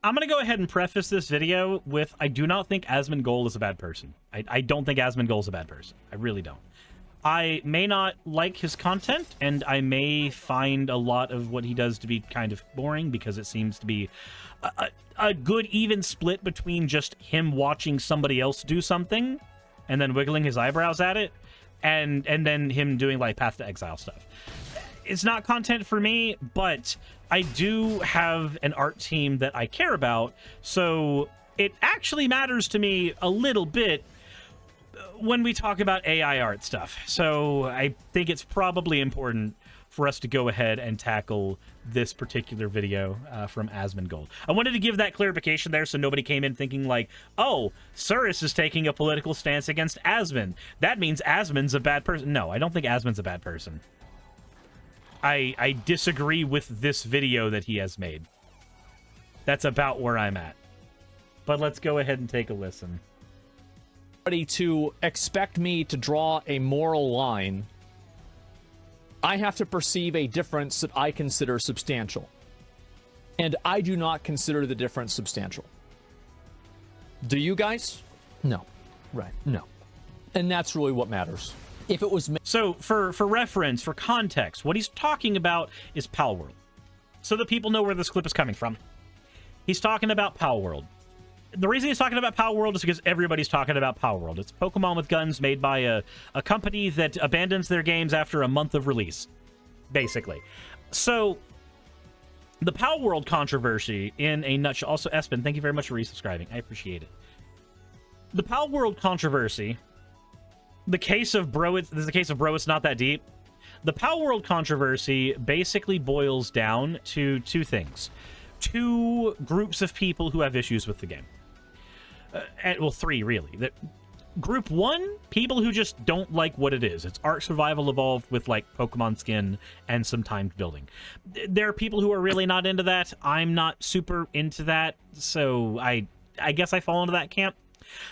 I'm going to go ahead and preface this video with, I do not think Asmongold is a bad person. I don't think Asmongold is a bad person. I really don't. I may not like his content, and I may find a lot of what he does to be kind of boring, because it seems to be a good even split between just him watching somebody else do something and then wiggling his eyebrows at it, and then him doing like Path to Exile stuff. It's not content for me, but I do have an art team that I care about, so it actually matters to me a little bit when we talk about AI art stuff. So I think it's probably important for us to go ahead and tackle this particular video from Asmongold. I wanted to give that clarification there so nobody came in thinking like, oh, Suris is taking a political stance against Asmon. That means Asmon's a bad person. No, I don't think Asmon's a bad person. I disagree with this video that he has made. That's about where I'm at. But let's go ahead and take a listen. To expect me to draw a moral line, I have to perceive a difference that I consider substantial. And I do not consider the difference substantial. Do you guys? No. Right. No. And that's really what matters. If it was... So, for reference, for context, what he's talking about is Palworld. So that people know where this clip is coming from. He's talking about Palworld. The reason he's talking about Palworld is because everybody's talking about Palworld. It's Pokemon with guns made by a company that abandons their games after a month of release, basically. So, the Palworld controversy in a nutshell... Also, Espen, thank you very much for resubscribing. I appreciate it. The Palworld controversy... The case of bro, this is the case of bro, it's not that deep. The Palworld controversy basically boils down to two things. Two groups of people who have issues with the game. Well, three, really. Group one, people who just don't like what it is. It's Ark Survival evolved with, like, Pokemon skin and some timed building. There are people who are really not into that. I'm not super into that, so I guess I fall into that camp.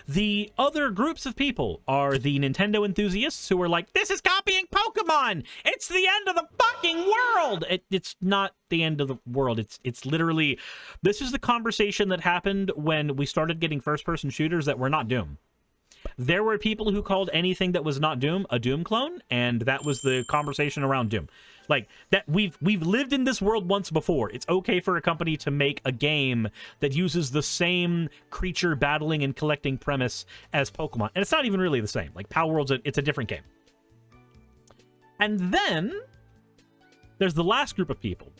The other groups of people are the Nintendo enthusiasts who are like, this is copying Pokemon! It's the end of the fucking world! It's not the end of the world. It's literally... This is the conversation that happened when we started getting first-person shooters that were not Doom. There were people who called anything that was not Doom a Doom clone, and that was the conversation around Doom. Like, that we've lived in this world once before. It's okay for a company to make a game that uses the same creature battling and collecting premise as Pokemon. And it's not even really the same. Like, Palworld's it's a different game. And then there's the last group of people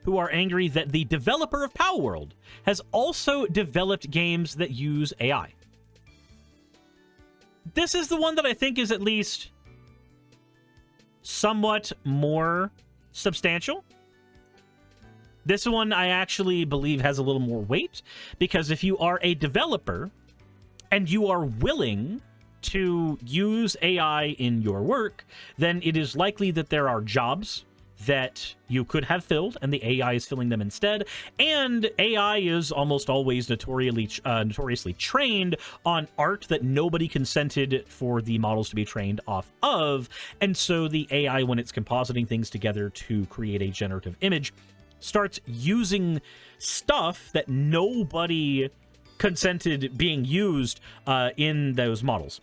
who are angry that the developer of Palworld has also developed games that use AI. This is the one that I think is at least somewhat more substantial. This one I actually believe has a little more weight, because if you are a developer and you are willing to use AI in your work, then it is likely that there are jobs that you could have filled, and the AI is filling them instead. And AI is almost always notoriously trained on art that nobody consented for the models to be trained off of. And so the AI, when it's compositing things together to create a generative image, starts using stuff that nobody consented being used in those models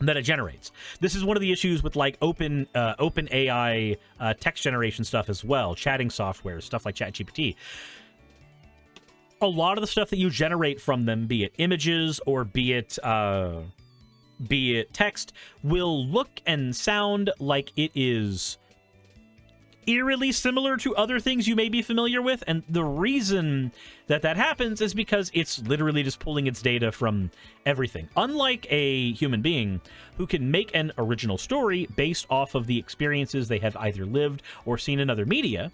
that it generates. This is one of the issues with like open AI text generation stuff as well, chatting software, stuff like ChatGPT. A lot of the stuff that you generate from them, be it images or be it text, will look and sound like it is eerily similar to other things you may be familiar with, and the reason that happens is because it's literally just pulling its data from everything. Unlike a human being who can make an original story based off of the experiences they have either lived or seen in other media,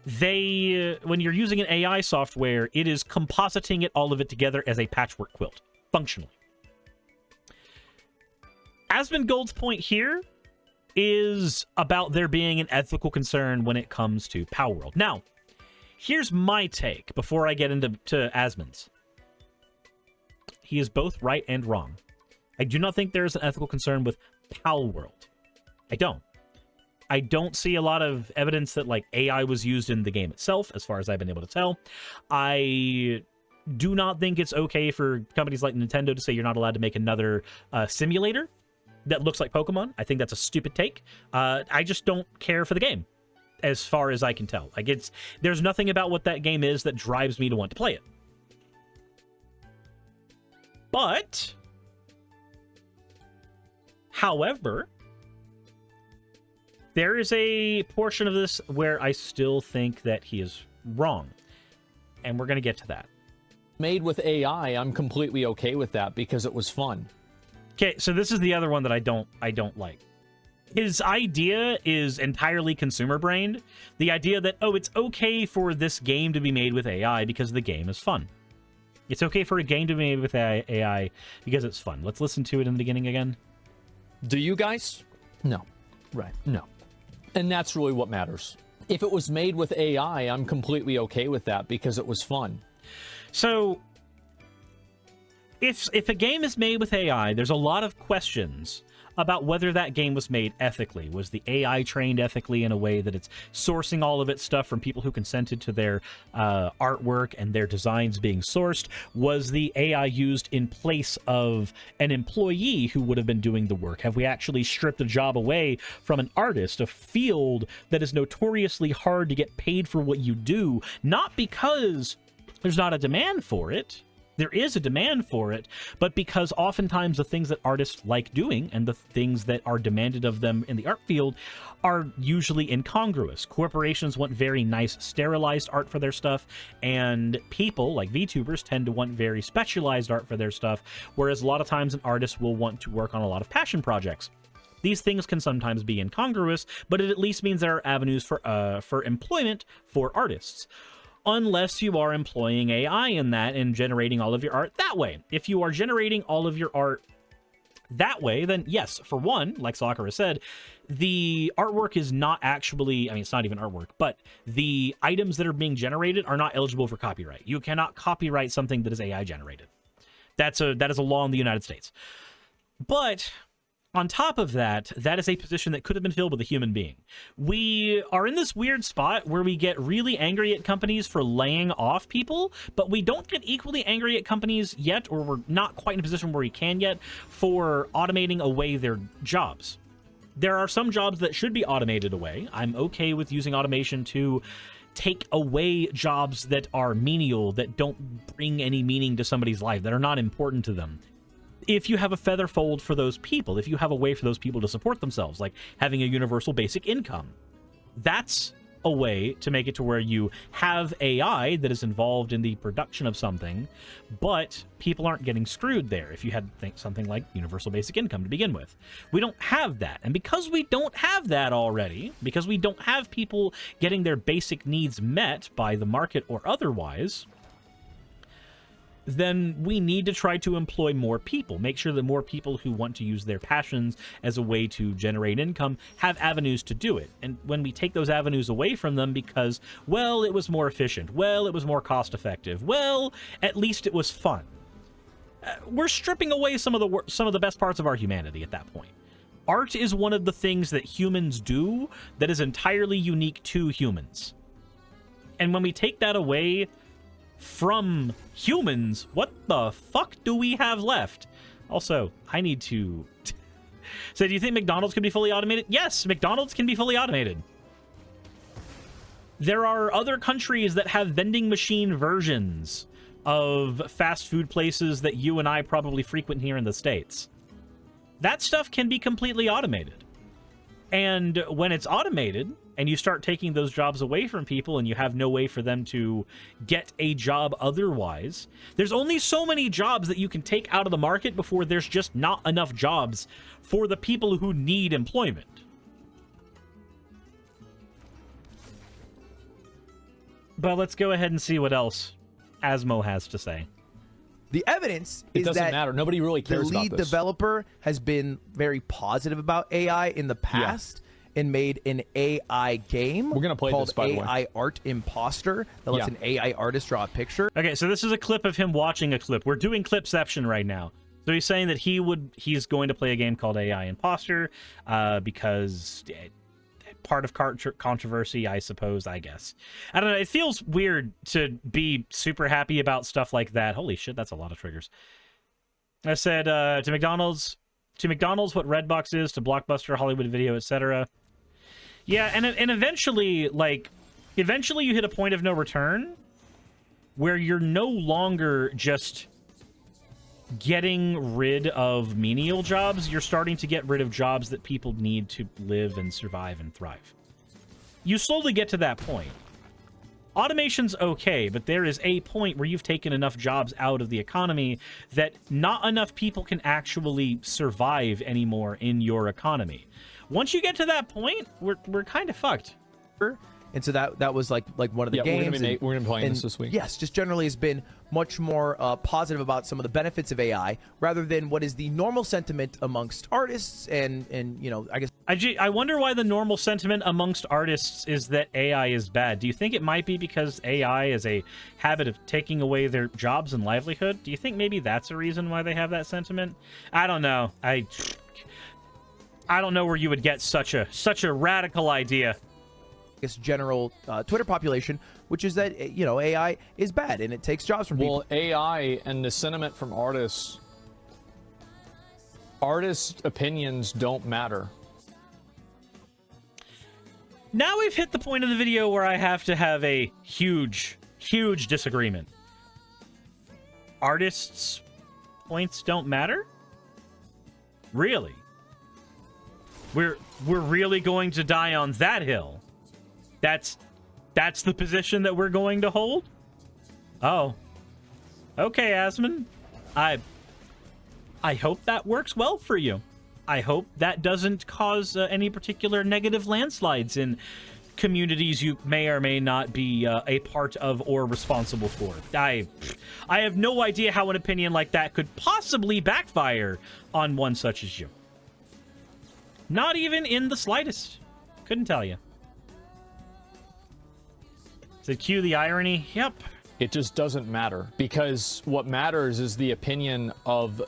when you're using an AI software, it is compositing all of it together as a patchwork quilt, functionally. Asmongold's point here is about there being an ethical concern when it comes to Palworld. Now, here's my take before I get into Asmon's. He is both right and wrong. I do not think there is an ethical concern with Palworld. I don't. I don't see a lot of evidence that like AI was used in the game itself, as far as I've been able to tell. I do not think it's okay for companies like Nintendo to say you're not allowed to make another simulator that looks like Pokemon. I think that's a stupid take. I just don't care for the game, as far as I can tell. Like, there's nothing about what that game is that drives me to want to play it. But, however, there is a portion of this where I still think that he is wrong. And we're going to get to that. Made with AI, I'm completely okay with that because it was fun. Okay, so this is the other one that I don't like. His idea is entirely consumer-brained. The idea that, oh, it's okay for this game to be made with AI because the game is fun. It's okay for a game to be made with AI because it's fun. Let's listen to it in the beginning again. Do you guys? No. Right. No. And that's really what matters. If it was made with AI, I'm completely okay with that because it was fun. So, if a game is made with AI, there's a lot of questions about whether that game was made ethically. Was the AI trained ethically in a way that it's sourcing all of its stuff from people who consented to their artwork and their designs being sourced? Was the AI used in place of an employee who would have been doing the work? Have we actually stripped a job away from an artist, a field that is notoriously hard to get paid for what you do, not because there's not a demand for it? There is a demand for it, but because oftentimes the things that artists like doing and the things that are demanded of them in the art field are usually incongruous. Corporations want very nice, sterilized art for their stuff, and people, like VTubers, tend to want very specialized art for their stuff, whereas a lot of times an artist will want to work on a lot of passion projects. These things can sometimes be incongruous, but it at least means there are avenues for employment for artists. Unless you are employing AI in that and generating all of your art that way. If you are generating all of your art that way, then yes, for one, like Sawara said, the artwork is not actually, I mean, it's not even artwork, but the items that are being generated are not eligible for copyright. You cannot copyright something that is AI generated. That is a law in the United States. But on top of that, that is a position that could have been filled with a human being. We are in this weird spot where we get really angry at companies for laying off people, but we don't get equally angry at companies yet, or we're not quite in a position where we can yet, for automating away their jobs. There are some jobs that should be automated away. I'm okay with using automation to take away jobs that are menial, that don't bring any meaning to somebody's life, that are not important to them. If you have a feather fold for those people, if you have a way for those people to support themselves, like having a universal basic income, that's a way to make it to where you have AI that is involved in the production of something, but people aren't getting screwed there if you had something like universal basic income to begin with. We don't have that. And because we don't have that already, because we don't have people getting their basic needs met by the market or otherwise, then we need to try to employ more people, make sure that more people who want to use their passions as a way to generate income have avenues to do it. And when we take those avenues away from them because, well, it was more efficient, well, it was more cost effective, well, at least it was fun, we're stripping away some of the best parts of our humanity at that point. Art is one of the things that humans do that is entirely unique to humans. And when we take that away from humans, what the fuck do we have left? Also, I need to... So do you think McDonald's can be fully automated? Yes, McDonald's can be fully automated. There are other countries that have vending machine versions of fast food places that you and I probably frequent here in the States. That stuff can be completely automated. And when it's automated, and you start taking those jobs away from people and you have no way for them to get a job otherwise, there's only so many jobs that you can take out of the market before there's just not enough jobs for the people who need employment. But let's go ahead and see what else Asmo has to say. The evidence It is doesn't that matter. Nobody really cares the about lead this. developer has been very positive about AI in the past and made an AI game We're gonna play called this, by the way. AI Art Imposter that lets an AI artist draw a picture. Okay, so this is a clip of him watching a clip. We're doing Clipception right now. So he's saying that he's going to play a game called AI Imposter because part of controversy, I suppose, I guess. I don't know. It feels weird to be super happy about stuff like that. Holy shit, that's a lot of triggers. I said to McDonald's, what Redbox is to Blockbuster, Hollywood Video, etc. Yeah, and eventually, like, eventually you hit a point of no return where you're no longer just getting rid of menial jobs. You're starting to get rid of jobs that people need to live and survive and thrive. You slowly get to that point. Automation's okay, but there is a point where you've taken enough jobs out of the economy that not enough people can actually survive anymore in your economy. Once you get to that point, we're kind of fucked. And so that was like one of the games. We're gonna be playing this week. Yes, just generally has been much more positive about some of the benefits of AI rather than what is the normal sentiment amongst artists and you know, I guess. I wonder why the normal sentiment amongst artists is that AI is bad. Do you think it might be because AI is a habit of taking away their jobs and livelihood? Do you think maybe that's a reason why they have that sentiment? I don't know. I don't know where you would get such a radical idea. General Twitter population, which is that, you know, AI is bad and it takes jobs from people. Well, AI and the sentiment from artists opinions don't matter. Now we've hit the point of the video where I have to have a huge disagreement. Artists' points don't matter? Really? We're really going to die on that hill? That's the position that we're going to hold? Oh. Okay, Asmon. I hope that works well for you. I hope that doesn't cause any particular negative landslides in communities you may or may not be a part of or responsible for. I have no idea how an opinion like that could possibly backfire on one such as you. Not even in the slightest. Couldn't tell you. To cue the irony? Yep. It just doesn't matter, because what matters is the opinion of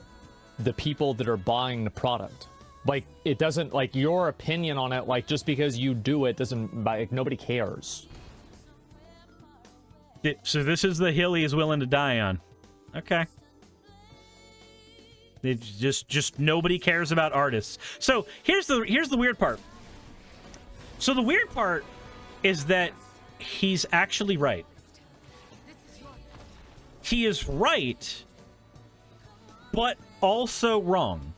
the people that are buying the product. Like, it doesn't, like, your opinion on it, like, just because you do it doesn't, like, nobody cares. So this is the hill he is willing to die on. Okay. It's just nobody cares about artists. So here's the weird part. So the weird part is that he's actually right. He is right, but also wrong.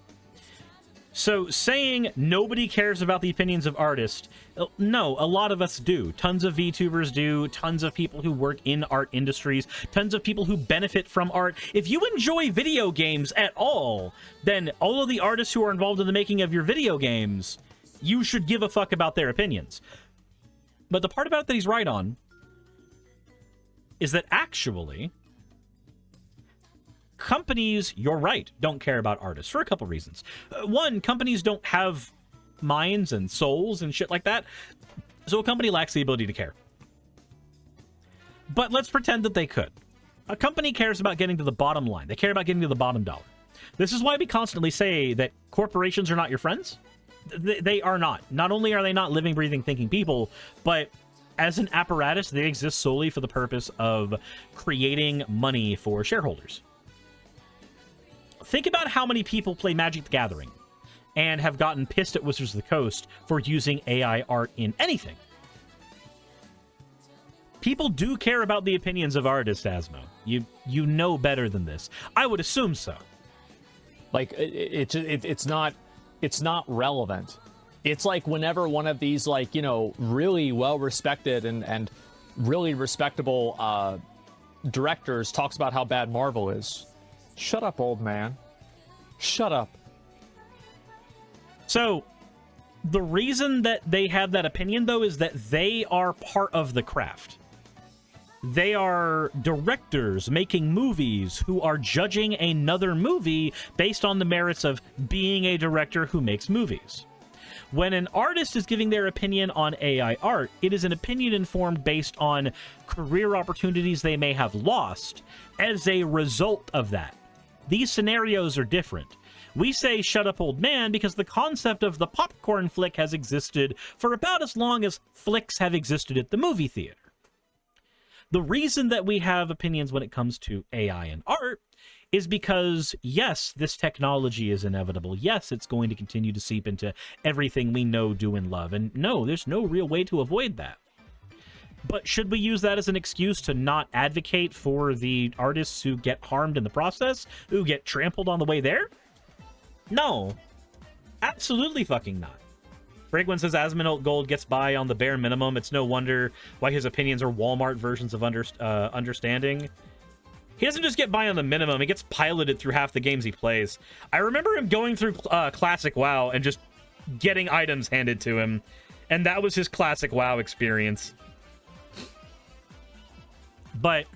So saying nobody cares about the opinions of artists, no, a lot of us do. Tons of VTubers do, tons of people who work in art industries, tons of people who benefit from art. If you enjoy video games at all, then all of the artists who are involved in the making of your video games, you should give a fuck about their opinions. But the part about it that he's right on is that actually companies, you're right, don't care about artists for a couple reasons. One, companies don't have minds and souls and shit like that, so a company lacks the ability to care. But let's pretend that they could. A company cares about getting to the bottom line. They care about getting to the bottom dollar. This is why we constantly say that corporations are not your friends. They are not. Not only are they not living, breathing, thinking people, but as an apparatus, they exist solely for the purpose of creating money for shareholders. Think about how many people play Magic the Gathering and have gotten pissed at Wizards of the Coast for using AI art in anything. People do care about the opinions of artists, Asmo. You know better than this. I would assume so. Like, it's not relevant. It's like whenever one of these, like, you know, really well-respected and really respectable directors talks about how bad Marvel is. Shut up, old man. Shut up. So, the reason that they have that opinion, though, is that they are part of the craft. They are directors making movies who are judging another movie based on the merits of being a director who makes movies. When an artist is giving their opinion on AI art, it is an opinion informed based on career opportunities they may have lost as a result of that. These scenarios are different. We say shut up old man because the concept of the popcorn flick has existed for about as long as flicks have existed at the movie theater. The reason that we have opinions when it comes to AI and art is because, yes, this technology is inevitable. Yes, it's going to continue to seep into everything we know, do, and love. And no, there's no real way to avoid that. But should we use that as an excuse to not advocate for the artists who get harmed in the process, who get trampled on the way there? No. Absolutely fucking not. Brigwin says Asmongold gets by on the bare minimum. It's no wonder why his opinions are Walmart versions of understanding. He doesn't just get by on the minimum. He gets piloted through half the games he plays. I remember him going through Classic WoW and just getting items handed to him. And that was his Classic WoW experience. But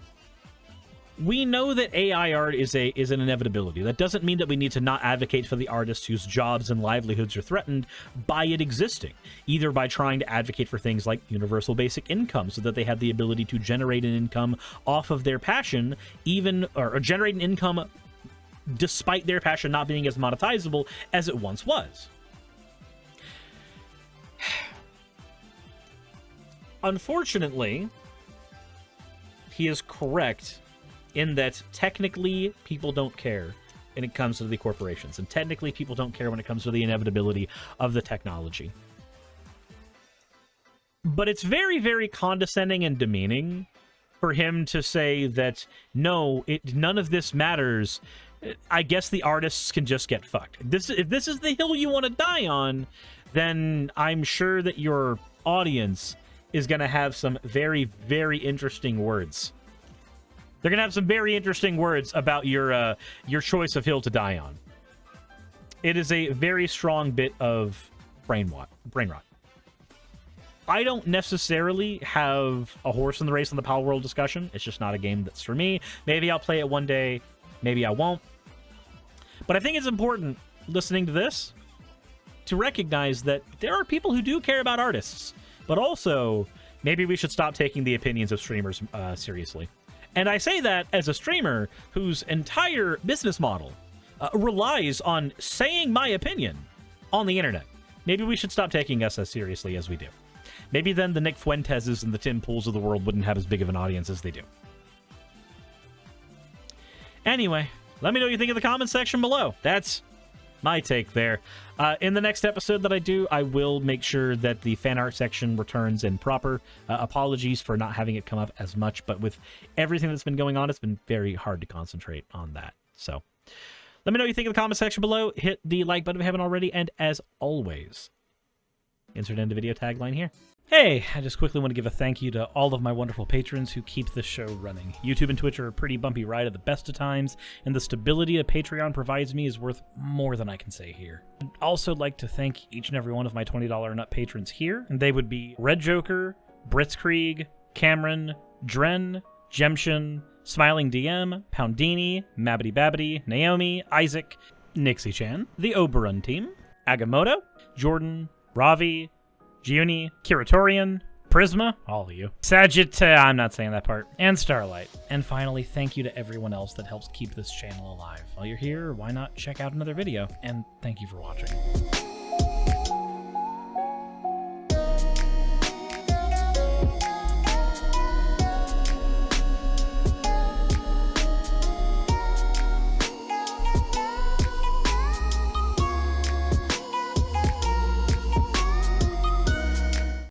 we know that AI art is an inevitability. That doesn't mean that we need to not advocate for the artists whose jobs and livelihoods are threatened by it existing, either by trying to advocate for things like universal basic income so that they have the ability to generate an income off of their passion, or generate an income despite their passion not being as monetizable as it once was. Unfortunately, he is correct in that technically people don't care when it comes to the corporations, and technically people don't care when it comes to the inevitability of the technology. But it's very, very condescending and demeaning for him to say that, no, none of this matters. I guess the artists can just get fucked. If this is the hill you want to die on, then I'm sure that your audience is going to have some very, very interesting words. They're going to have some very interesting words about your choice of hill to die on. It is a very strong bit of brain rot. I don't necessarily have a horse in the race in the Power World discussion. It's just not a game that's for me. Maybe I'll play it one day. Maybe I won't. But I think it's important, listening to this, to recognize that there are people who do care about artists. But also, maybe we should stop taking the opinions of streamers seriously. And I say that as a streamer whose entire business model relies on saying my opinion on the internet. Maybe we should stop taking us as seriously as we do. Maybe then the Nick Fuenteses and the Tim Pools of the world wouldn't have as big of an audience as they do. Anyway, let me know what you think in the comments section below. That's my take there. In the next episode that I do, I will make sure that the fan art section returns in proper. Apologies for not having it come up as much, but with everything that's been going on, it's been very hard to concentrate on that. So let me know what you think in the comment section below. Hit the like button if you haven't already, and as always, insert end of video tagline here. Hey, I just quickly want to give a thank you to all of my wonderful patrons who keep this show running. YouTube and Twitch are a pretty bumpy ride at the best of times, and the stability that Patreon provides me is worth more than I can say here. I'd also like to thank each and every one of my $20 and up patrons here, and they would be Red Joker, Britzkrieg, Cameron, Dren, Jemshin, Smiling DM, Poundini, Mabbity Babbity, Naomi, Isaac, Nixie-chan, the Oberon team, Agamotto, Jordan, Ravi, Giuni, Kiratorian, Prisma, all of you, I'm not saying that part, and Starlight. And finally, thank you to everyone else that helps keep this channel alive. While you're here, why not check out another video? And thank you for watching.